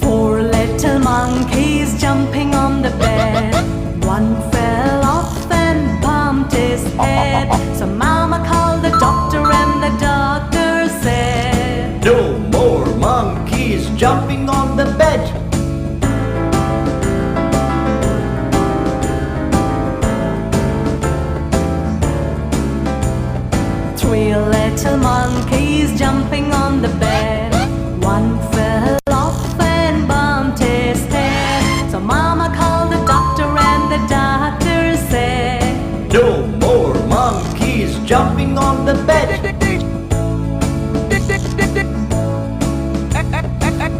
Four little monkeys jumping on the bed. One fell off and bumped his head. So Mama called the doctor and the doctor said, "No more monkeys jumping on the bed." Three little monkeys jumping on the bed. One fell off and bumped his head. So Mama called the doctor and the doctor said, "No more monkeys jumping on the bed."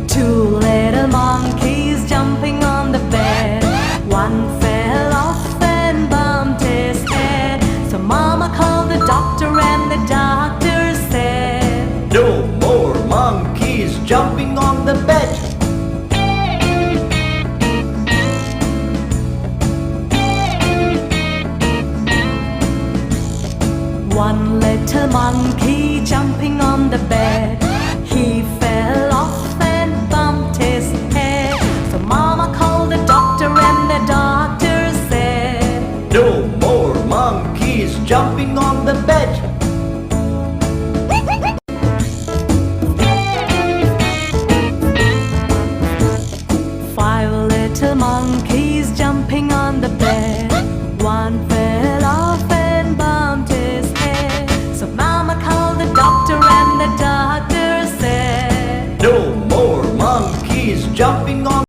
Two little monkeys jumping on the bed. One fell off and bumped his head. So Mama called the doctor and the doctor said, "No more monkeys jumping on the bed." One little monkey jumping on the bed.